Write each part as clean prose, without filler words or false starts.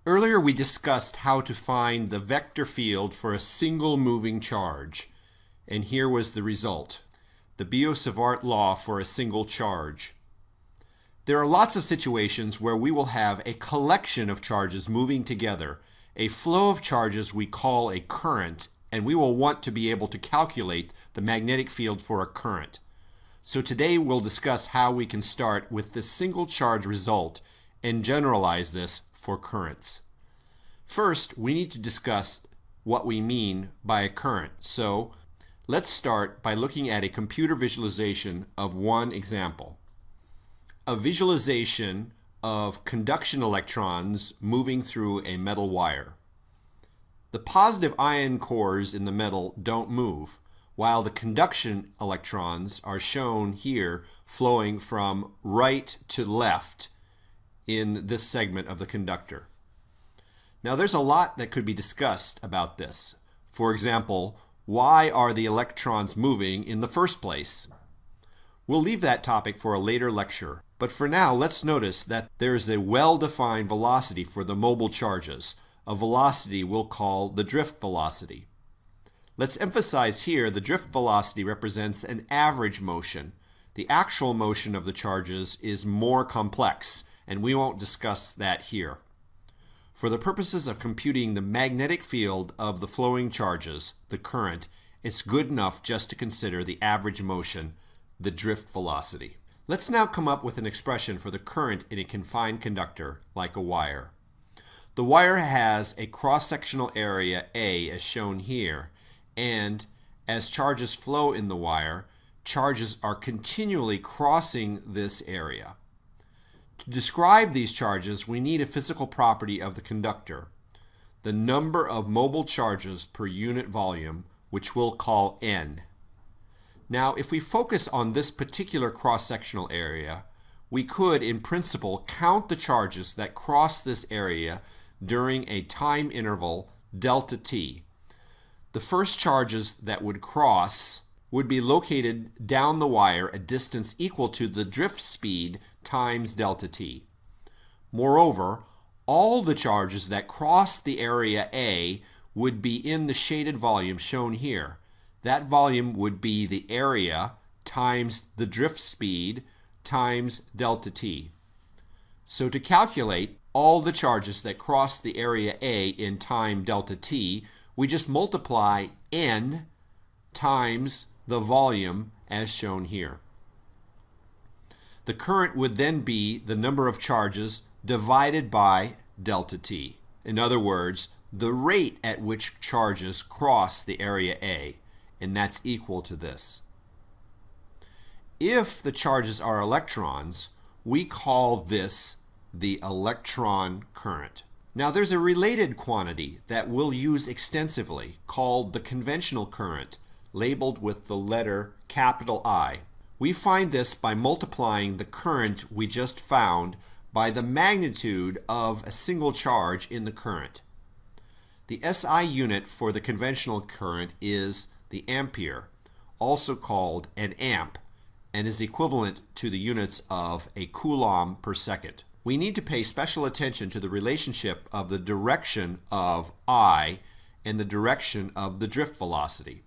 Earlier we discussed how to find the vector field for a single moving charge, and here was the result, the Biot-Savart law for a single charge. There are lots of situations where we will have a collection of charges moving together, a flow of charges we call a current, and we will want to be able to calculate the magnetic field for a current. So today we'll discuss how we can start with this single charge result and generalize this for currents. First, we need to discuss what we mean by a current. So let's start by looking at a computer visualization of one example. A visualization of conduction electrons moving through a metal wire. The positive ion cores in the metal don't move, while the conduction electrons are shown here flowing from right to left in this segment of the conductor. Now there's a lot that could be discussed about this. For example, why are the electrons moving in the first place? We'll leave that topic for a later lecture, but for now let's notice that there is a well-defined velocity for the mobile charges, a velocity we'll call the drift velocity. Let's emphasize here the drift velocity represents an average motion. The actual motion of the charges is more complex, and we won't discuss that here. For the purposes of computing the magnetic field of the flowing charges, the current, it's good enough just to consider the average motion, the drift velocity. Let's now come up with an expression for the current in a confined conductor, like a wire. The wire has a cross-sectional area A as shown here, and as charges flow in the wire, charges are continually crossing this area. To describe these charges, we need a physical property of the conductor, the number of mobile charges per unit volume, which we'll call N. Now, if we focus on this particular cross-sectional area, we could, in principle, count the charges that cross this area during a time interval delta t. The first charges that would cross would be located down the wire a distance equal to the drift speed times delta t. Moreover, all the charges that cross the area A would be in the shaded volume shown here. That volume would be the area times the drift speed times delta t. So to calculate all the charges that cross the area A in time delta t, we just multiply N times the volume as shown here. The current would then be the number of charges divided by delta t. In other words, the rate at which charges cross the area A, and that's equal to this. If the charges are electrons, we call this the electron current. Now there's a related quantity that we'll use extensively called the conventional current, labeled with the letter capital I. We find this by multiplying the current we just found by the magnitude of a single charge in the current. The SI unit for the conventional current is the ampere, also called an amp, and is equivalent to the units of a coulomb per second. We need to pay special attention to the relationship of the direction of I and the direction of the drift velocity.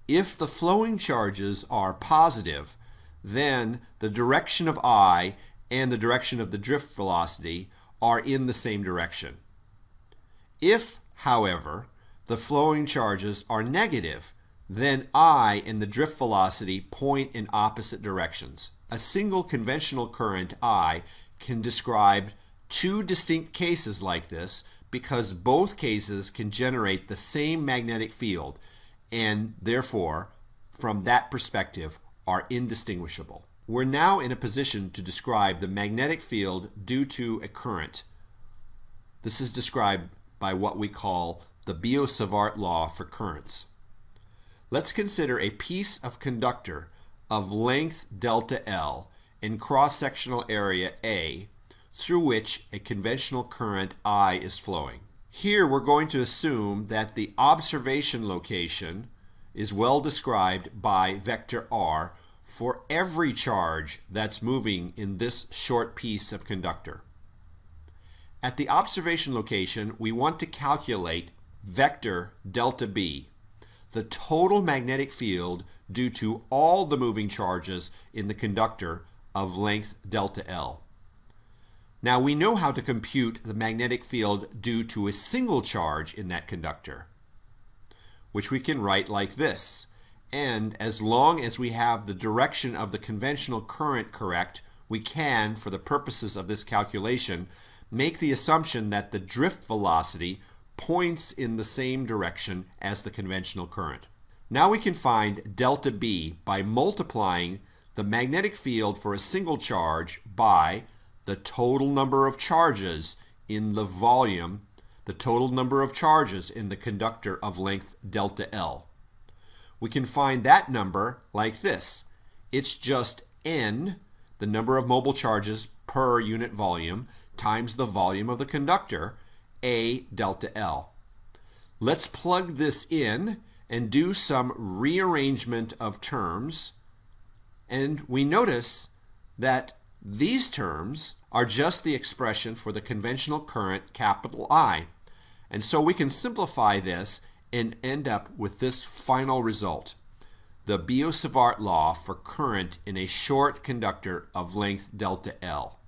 If the flowing charges are positive, then the direction of I and the direction of the drift velocity are in the same direction. If, however, the flowing charges are negative, then I and the drift velocity point in opposite directions. A single conventional current I can describe two distinct cases like this because both cases can generate the same magnetic field, and therefore, from that perspective, are indistinguishable. We're now in a position to describe the magnetic field due to a current. This is described by what we call the Biot-Savart law for currents. Let's consider a piece of conductor of length delta L in cross-sectional area A through which a conventional current I is flowing. Here we're going to assume that the observation location is well described by vector R for every charge that's moving in this short piece of conductor. At the observation location, we want to calculate vector delta B, the total magnetic field due to all the moving charges in the conductor of length delta L. Now we know how to compute the magnetic field due to a single charge in that conductor, which we can write like this. And as long as we have the direction of the conventional current correct, we can, for the purposes of this calculation, make the assumption that the drift velocity points in the same direction as the conventional current. Now we can find delta B by multiplying the magnetic field for a single charge by the total number of charges in the volume, the total number of charges in the conductor of length delta L. We can find that number like this. It's just N, the number of mobile charges per unit volume, times the volume of the conductor, A delta L. Let's plug this in and do some rearrangement of terms. And we notice that these terms are just the expression for the conventional current, capital I. And so we can simplify this and end up with this final result: the Biot-Savart law for current in a short conductor of length delta L.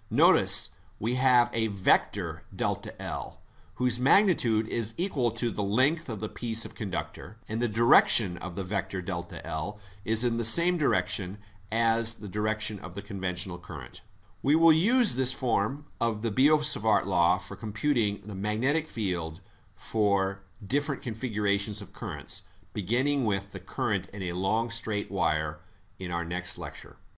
Notice we have a vector delta L whose magnitude is equal to the length of the piece of conductor, and the direction of the vector delta L is in the same direction as the direction of the conventional current. We will use this form of the Biot-Savart law for computing the magnetic field for different configurations of currents, beginning with the current in a long straight wire in our next lecture.